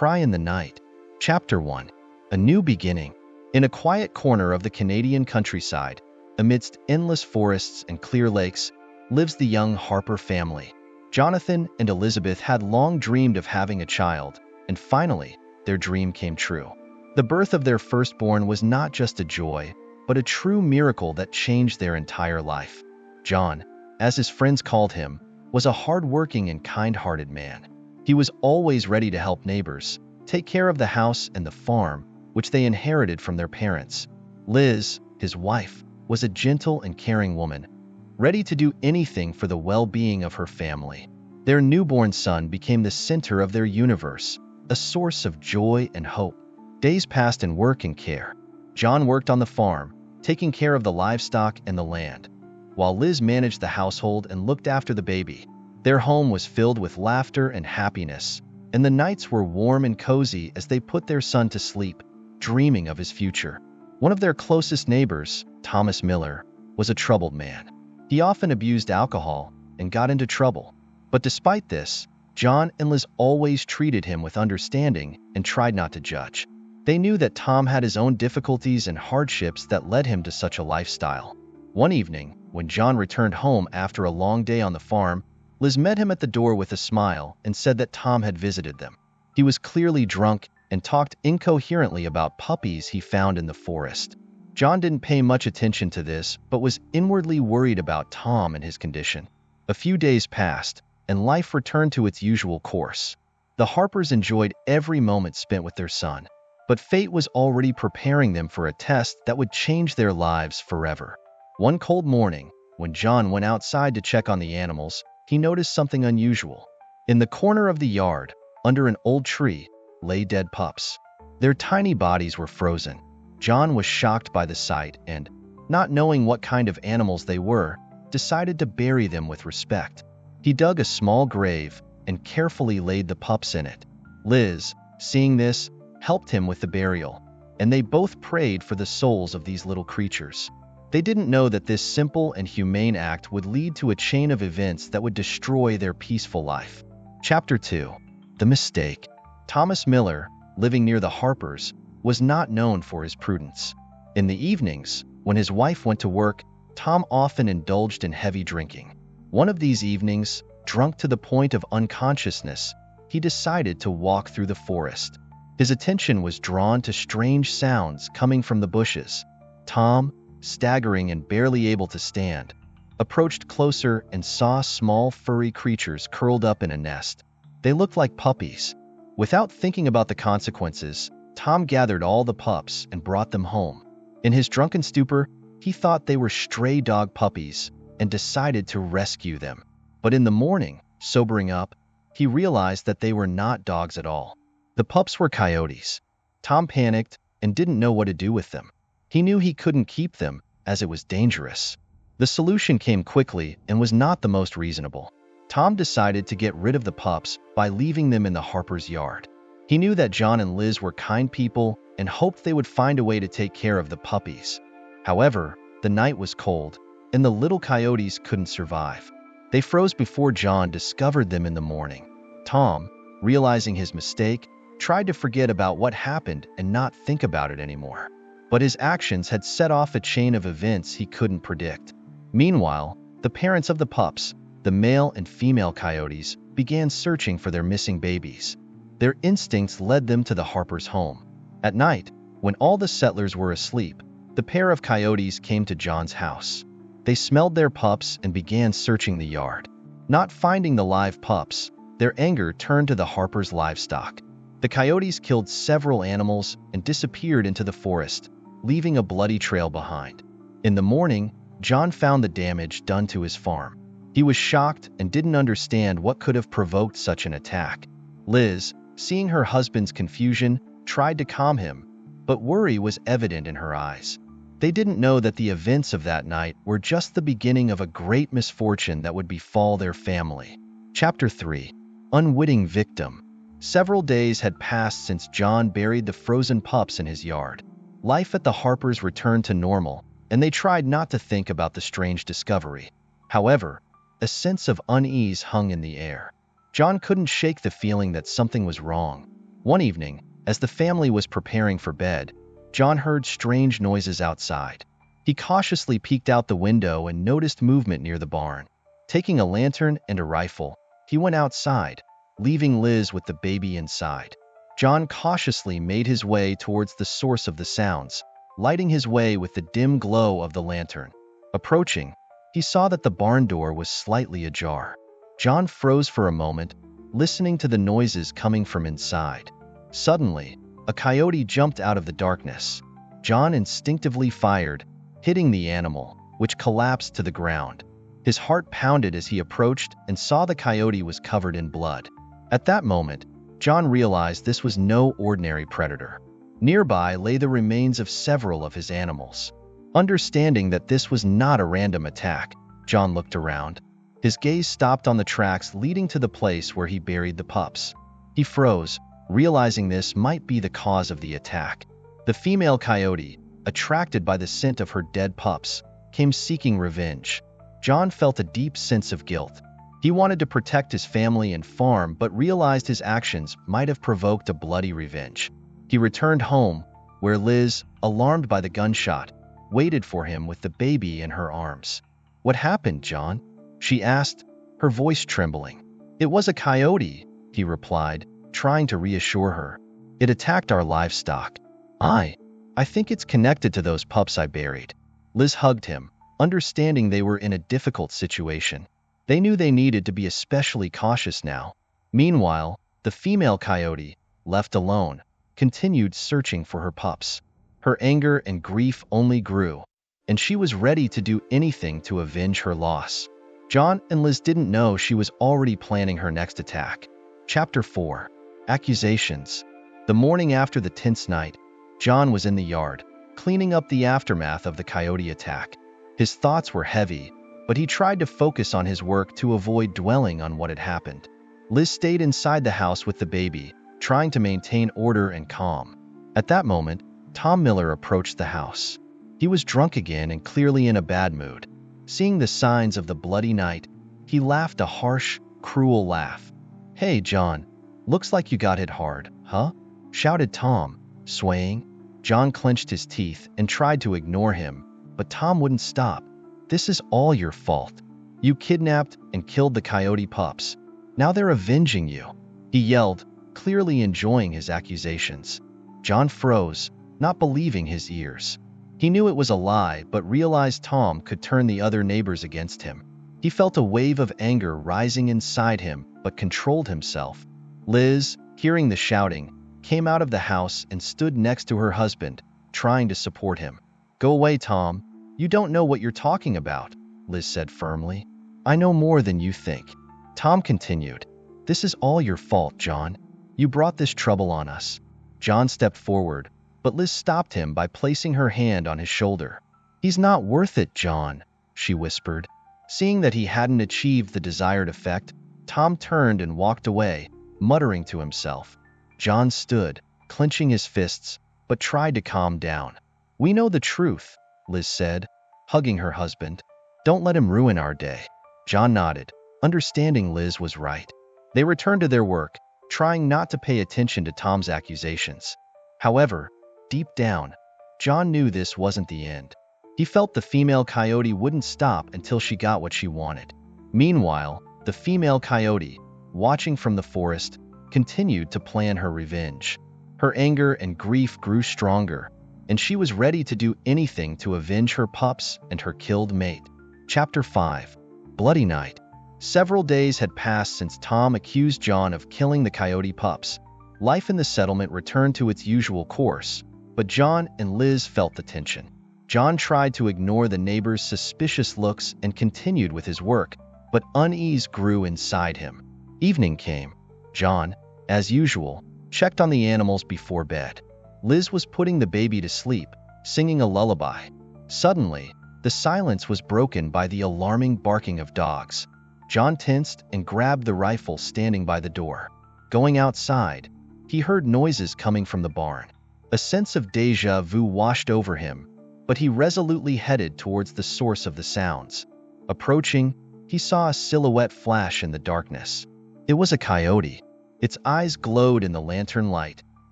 Cry in the Night. Chapter 1. A New Beginning. In a quiet corner of the Canadian countryside, amidst endless forests and clear lakes, lives the young Harper family. Jonathan and Elizabeth had long dreamed of having a child, and finally, their dream came true. The birth of their firstborn was not just a joy, but a true miracle that changed their entire life. John, as his friends called him, was a hard-working and kind-hearted man. He was always ready to help neighbors, take care of the house and the farm, which they inherited from their parents. Liz, his wife, was a gentle and caring woman, ready to do anything for the well-being of her family. Their newborn son became the center of their universe, a source of joy and hope. Days passed in work and care. John worked on the farm, taking care of the livestock and the land, while Liz managed the household and looked after the baby. Their home was filled with laughter and happiness, and the nights were warm and cozy as they put their son to sleep, dreaming of his future. One of their closest neighbors, Thomas Miller, was a troubled man. He often abused alcohol and got into trouble. But despite this, John and Liz always treated him with understanding and tried not to judge. They knew that Tom had his own difficulties and hardships that led him to such a lifestyle. One evening, when John returned home after a long day on the farm, Liz met him at the door with a smile and said that Tom had visited them. He was clearly drunk and talked incoherently about puppies he found in the forest. John didn't pay much attention to this, but was inwardly worried about Tom and his condition. A few days passed, and life returned to its usual course. The Harpers enjoyed every moment spent with their son, but fate was already preparing them for a test that would change their lives forever. One cold morning, when John went outside to check on the animals, he noticed something unusual. In the corner of the yard, under an old tree, lay dead pups. Their tiny bodies were frozen. John was shocked by the sight and, not knowing what kind of animals they were, decided to bury them with respect. He dug a small grave and carefully laid the pups in it. Liz, seeing this, helped him with the burial, and they both prayed for the souls of these little creatures. They didn't know that this simple and humane act would lead to a chain of events that would destroy their peaceful life. Chapter 2. The Mistake. Thomas Miller, living near the Harpers, was not known for his prudence. In the evenings, when his wife went to work, Tom often indulged in heavy drinking. One of these evenings, drunk to the point of unconsciousness, he decided to walk through the forest. His attention was drawn to strange sounds coming from the bushes. Tom, staggering and barely able to stand, approached closer and saw small furry creatures curled up in a nest. They looked like puppies. Without thinking about the consequences, Tom gathered all the pups and brought them home. In his drunken stupor, he thought they were stray dog puppies and decided to rescue them. But in the morning, sobering up, he realized that they were not dogs at all. The pups were coyotes. Tom panicked and didn't know what to do with them. He knew he couldn't keep them, as it was dangerous. The solution came quickly and was not the most reasonable. Tom decided to get rid of the pups by leaving them in the Harpers' yard. He knew that John and Liz were kind people and hoped they would find a way to take care of the puppies. However, the night was cold, and the little coyotes couldn't survive. They froze before John discovered them in the morning. Tom, realizing his mistake, tried to forget about what happened and not think about it anymore. But his actions had set off a chain of events he couldn't predict. Meanwhile, the parents of the pups, the male and female coyotes, began searching for their missing babies. Their instincts led them to the Harpers' home. At night, when all the settlers were asleep, the pair of coyotes came to John's house. They smelled their pups and began searching the yard. Not finding the live pups, their anger turned to the Harpers' livestock. The coyotes killed several animals and disappeared into the forest, leaving a bloody trail behind. In the morning, John found the damage done to his farm. He was shocked and didn't understand what could have provoked such an attack. Liz, seeing her husband's confusion, tried to calm him, but worry was evident in her eyes. They didn't know that the events of that night were just the beginning of a great misfortune that would befall their family. Chapter 3. Unwitting Victim. Several days had passed since John buried the frozen pups in his yard. Life at the Harpers returned to normal, and they tried not to think about the strange discovery. However, a sense of unease hung in the air. John couldn't shake the feeling that something was wrong. One evening, as the family was preparing for bed, John heard strange noises outside. He cautiously peeked out the window and noticed movement near the barn. Taking a lantern and a rifle, he went outside, leaving Liz with the baby inside. John cautiously made his way towards the source of the sounds, lighting his way with the dim glow of the lantern. Approaching, he saw that the barn door was slightly ajar. John froze for a moment, listening to the noises coming from inside. Suddenly, a coyote jumped out of the darkness. John instinctively fired, hitting the animal, which collapsed to the ground. His heart pounded as he approached and saw the coyote was covered in blood. At that moment, John realized this was no ordinary predator. Nearby lay the remains of several of his animals. Understanding that this was not a random attack, John looked around. His gaze stopped on the tracks leading to the place where he buried the pups. He froze, realizing this might be the cause of the attack. The female coyote, attracted by the scent of her dead pups, came seeking revenge. John felt a deep sense of guilt. He wanted to protect his family and farm, but realized his actions might have provoked a bloody revenge. He returned home, where Liz, alarmed by the gunshot, waited for him with the baby in her arms. "What happened, John?" she asked, her voice trembling. "It was a coyote," he replied, trying to reassure her. "It attacked our livestock. I think it's connected to those pups I buried." Liz hugged him, understanding they were in a difficult situation. They knew they needed to be especially cautious now. Meanwhile, the female coyote, left alone, continued searching for her pups. Her anger and grief only grew, and she was ready to do anything to avenge her loss. John and Liz didn't know she was already planning her next attack. Chapter 4. Accusations. The morning after the tense night, John was in the yard, cleaning up the aftermath of the coyote attack. His thoughts were heavy, but he tried to focus on his work to avoid dwelling on what had happened. Liz stayed inside the house with the baby, trying to maintain order and calm. At that moment, Tom Miller approached the house. He was drunk again and clearly in a bad mood. Seeing the signs of the bloody night, he laughed a harsh, cruel laugh. "Hey, John, looks like you got hit hard, huh?" shouted Tom, swaying. John clenched his teeth and tried to ignore him, but Tom wouldn't stop. "This is all your fault. You kidnapped and killed the coyote pups. Now they're avenging you," he yelled, clearly enjoying his accusations. John froze, not believing his ears. He knew it was a lie, but realized Tom could turn the other neighbors against him. He felt a wave of anger rising inside him, but controlled himself. Liz, hearing the shouting, came out of the house and stood next to her husband, trying to support him. "Go away, Tom. You don't know what you're talking about," Liz said firmly. "I know more than you think." Tom continued, "This is all your fault, John. You brought this trouble on us." John stepped forward, but Liz stopped him by placing her hand on his shoulder. "He's not worth it, John," she whispered. Seeing that he hadn't achieved the desired effect, Tom turned and walked away, muttering to himself. John stood, clenching his fists, but tried to calm down. "We know the truth," Liz said, hugging her husband. "Don't let him ruin our day." John nodded, understanding Liz was right. They returned to their work, trying not to pay attention to Tom's accusations. However, deep down, John knew this wasn't the end. He felt the female coyote wouldn't stop until she got what she wanted. Meanwhile, the female coyote, watching from the forest, continued to plan her revenge. Her anger and grief grew stronger, and she was ready to do anything to avenge her pups and her killed mate. Chapter 5. Bloody Night. Several days had passed since Tom accused John of killing the coyote pups. Life in the settlement returned to its usual course, but John and Liz felt the tension. John tried to ignore the neighbors' suspicious looks and continued with his work, but unease grew inside him. Evening came. John, as usual, checked on the animals before bed. Liz was putting the baby to sleep, singing a lullaby. Suddenly, the silence was broken by the alarming barking of dogs. John tensed and grabbed the rifle standing by the door. Going outside, he heard noises coming from the barn. A sense of déjà vu washed over him, but he resolutely headed towards the source of the sounds. Approaching, he saw a silhouette flash in the darkness. It was a coyote. Its eyes glowed in the lantern light,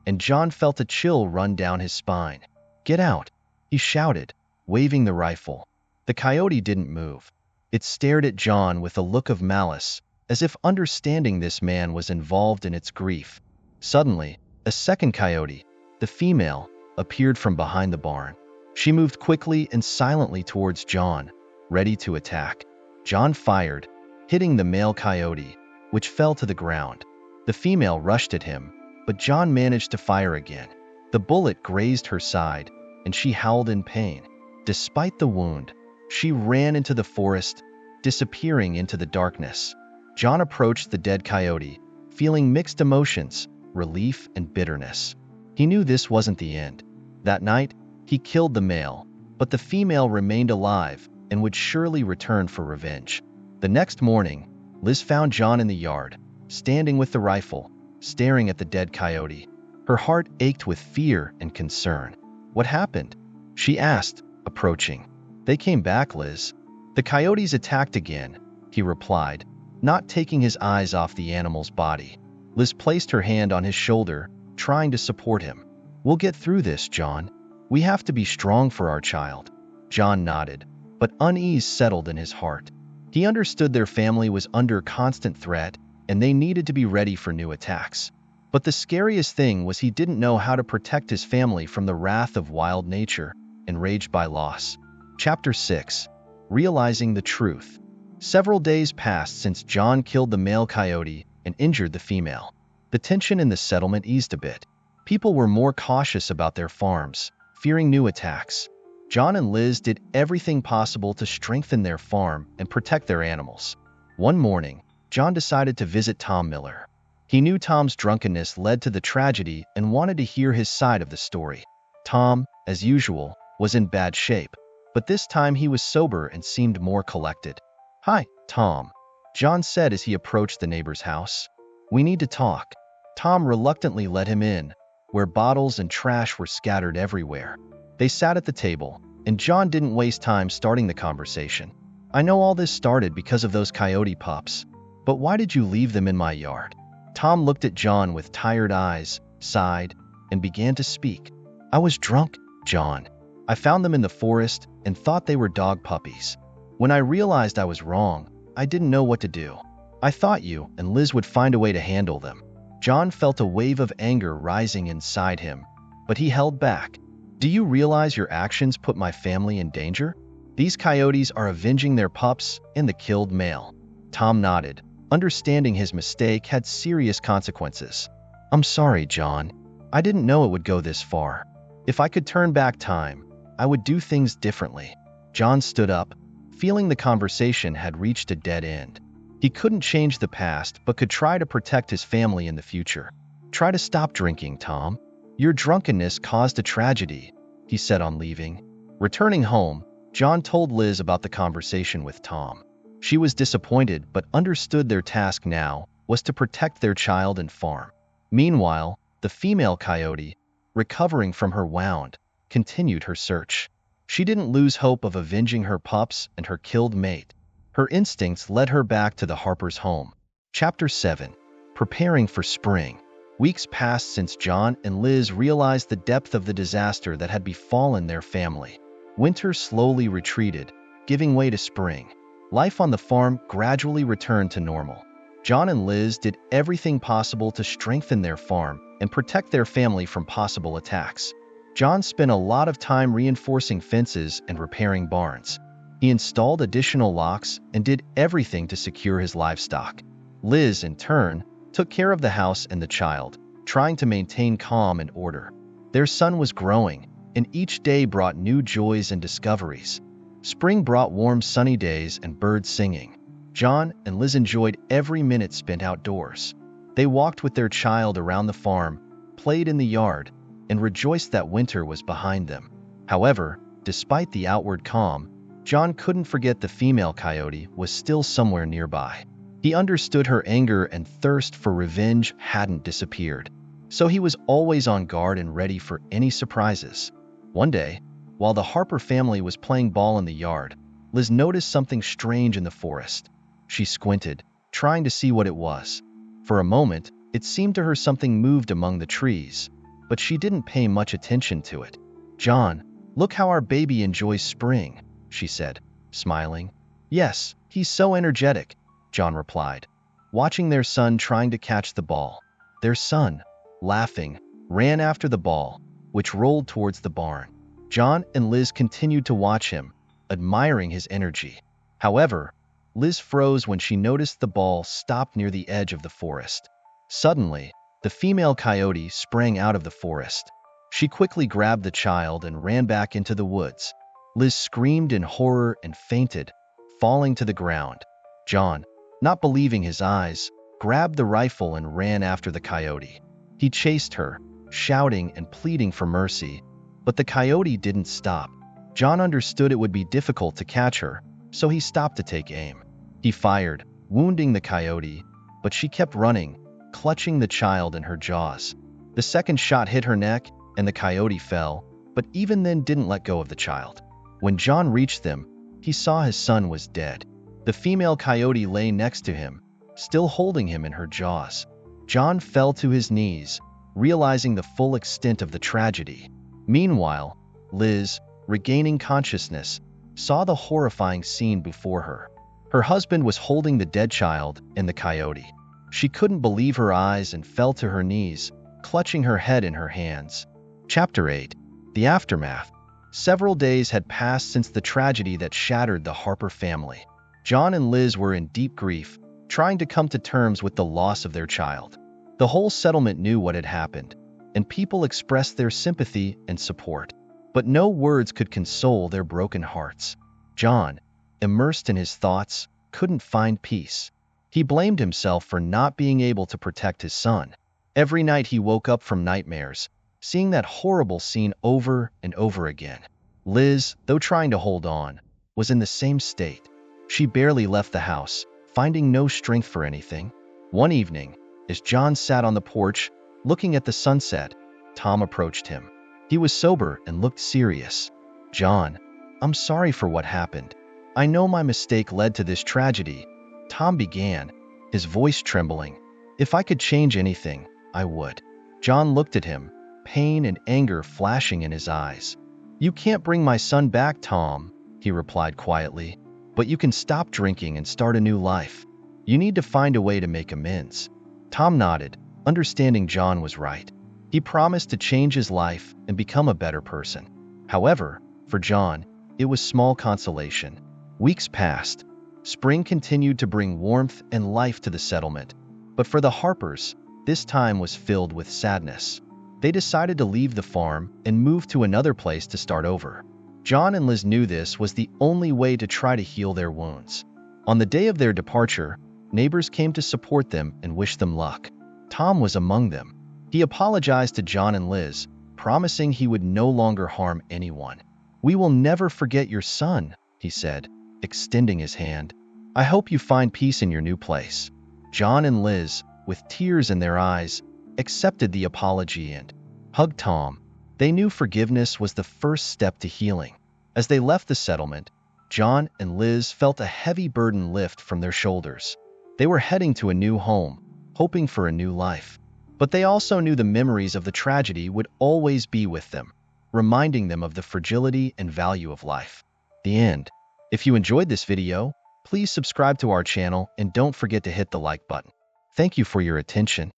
and John felt a chill run down his spine. "Get out!" he shouted, waving the rifle. The coyote didn't move. It stared at John with a look of malice, as if understanding this man was involved in its grief. Suddenly, a second coyote, the female, appeared from behind the barn. She moved quickly and silently towards John, ready to attack. John fired, hitting the male coyote, which fell to the ground. The female rushed at him, but John managed to fire again. The bullet grazed her side, and she howled in pain. Despite the wound, she ran into the forest, disappearing into the darkness. John approached the dead coyote, feeling mixed emotions, relief and bitterness. He knew this wasn't the end. That night, he killed the male, but the female remained alive and would surely return for revenge. The next morning, Liz found John in the yard, standing with the rifle, staring at the dead coyote. Her heart ached with fear and concern. "What happened?" she asked, approaching. "They came back, Liz. The coyotes attacked again," he replied, not taking his eyes off the animal's body. Liz placed her hand on his shoulder, trying to support him. "We'll get through this, John. We have to be strong for our child." John nodded, but unease settled in his heart. He understood their family was under constant threat, and they needed to be ready for new attacks. But the scariest thing was he didn't know how to protect his family from the wrath of wild nature, enraged by loss. Chapter 6. Realizing the Truth. Several days passed since John killed the male coyote and injured the female. The tension in the settlement eased a bit. People were more cautious about their farms, fearing new attacks. John and Liz did everything possible to strengthen their farm and protect their animals. One morning, John decided to visit Tom Miller. He knew Tom's drunkenness led to the tragedy and wanted to hear his side of the story. Tom, as usual, was in bad shape, but this time he was sober and seemed more collected. "Hi, Tom," John said as he approached the neighbor's house. "We need to talk." Tom reluctantly let him in, where bottles and trash were scattered everywhere. They sat at the table, and John didn't waste time starting the conversation. "I know all this started because of those coyote pups, but why did you leave them in my yard?" Tom looked at John with tired eyes, sighed, and began to speak. "I was drunk, John. I found them in the forest and thought they were dog puppies. When I realized I was wrong, I didn't know what to do. I thought you and Liz would find a way to handle them." John felt a wave of anger rising inside him, but he held back. "Do you realize your actions put my family in danger? These coyotes are avenging their pups and the killed male." Tom nodded, understanding his mistake had serious consequences. "I'm sorry, John. I didn't know it would go this far. If I could turn back time, I would do things differently." John stood up, feeling the conversation had reached a dead end. He couldn't change the past, but could try to protect his family in the future. "Try to stop drinking, Tom. Your drunkenness caused a tragedy," he said on leaving. Returning home, John told Liz about the conversation with Tom. She was disappointed but understood their task now was to protect their child and farm. Meanwhile, the female coyote, recovering from her wound, continued her search. She didn't lose hope of avenging her pups and her killed mate. Her instincts led her back to the Harper's home. Chapter 7. Preparing for Spring. Weeks passed since John and Liz realized the depth of the disaster that had befallen their family. Winter slowly retreated, giving way to spring. Life on the farm gradually returned to normal. John and Liz did everything possible to strengthen their farm and protect their family from possible attacks. John spent a lot of time reinforcing fences and repairing barns. He installed additional locks and did everything to secure his livestock. Liz, in turn, took care of the house and the child, trying to maintain calm and order. Their son was growing, and each day brought new joys and discoveries. Spring brought warm sunny days and birds singing. John and Liz enjoyed every minute spent outdoors. They walked with their child around the farm, played in the yard, and rejoiced that winter was behind them. However, despite the outward calm, John couldn't forget the female coyote was still somewhere nearby. He understood her anger and thirst for revenge hadn't disappeared, so he was always on guard and ready for any surprises. One day, while the Harper family was playing ball in the yard, Liz noticed something strange in the forest. She squinted, trying to see what it was. For a moment, It seemed to her something moved among the trees, but she didn't pay much attention to it. "John, look how our baby enjoys spring," she said, smiling. "Yes, he's so energetic," John replied, watching their son trying to catch the ball. Their son, laughing, ran after the ball, which rolled towards the barn. John and Liz continued to watch him, admiring his energy. However, Liz froze when she noticed the ball stopped near the edge of the forest. Suddenly, the female coyote sprang out of the forest. She quickly grabbed the child and ran back into the woods. Liz screamed in horror and fainted, falling to the ground. John, not believing his eyes, grabbed the rifle and ran after the coyote. He chased her, shouting and pleading for mercy, but the coyote didn't stop. John understood it would be difficult to catch her, so he stopped to take aim. He fired, wounding the coyote, but she kept running, clutching the child in her jaws. The second shot hit her neck, and the coyote fell, but even then didn't let go of the child. When John reached them, he saw his son was dead. The female coyote lay next to him, still holding him in her jaws. John fell to his knees, realizing the full extent of the tragedy. Meanwhile, Liz, regaining consciousness, saw the horrifying scene before her. Her husband was holding the dead child and the coyote. She couldn't believe her eyes and fell to her knees, clutching her head in her hands. Chapter 8. The Aftermath. Several days had passed since the tragedy that shattered the Harper family. John and Liz were in deep grief, trying to come to terms with the loss of their child. The whole settlement knew what had happened, and people expressed their sympathy and support. But no words could console their broken hearts. John, immersed in his thoughts, couldn't find peace. He blamed himself for not being able to protect his son. Every night he woke up from nightmares, seeing that horrible scene over and over again. Liz, though trying to hold on, was in the same state. She barely left the house, finding no strength for anything. One evening, as John sat on the porch, looking at the sunset, Tom approached him. He was sober and looked serious. "John, I'm sorry for what happened. I know my mistake led to this tragedy," Tom began, his voice trembling. "If I could change anything, I would." John looked at him, pain and anger flashing in his eyes. "You can't bring my son back, Tom," he replied quietly, "but you can stop drinking and start a new life. You need to find a way to make amends." Tom nodded, understanding John was right. He promised to change his life and become a better person. However, for John, it was small consolation. Weeks passed. Spring continued to bring warmth and life to the settlement. But for the Harpers, this time was filled with sadness. They decided to leave the farm and move to another place to start over. John and Liz knew this was the only way to try to heal their wounds. On the day of their departure, neighbors came to support them and wish them luck. Tom was among them. He apologized to John and Liz, promising he would no longer harm anyone. "We will never forget your son," he said, extending his hand. "I hope you find peace in your new place." John and Liz, with tears in their eyes, accepted the apology and hugged Tom. They knew forgiveness was the first step to healing. As they left the settlement, John and Liz felt a heavy burden lift from their shoulders. They were heading to a new home, hoping for a new life. But they also knew the memories of the tragedy would always be with them, reminding them of the fragility and value of life. The end. If you enjoyed this video, please subscribe to our channel and don't forget to hit the like button. Thank you for your attention.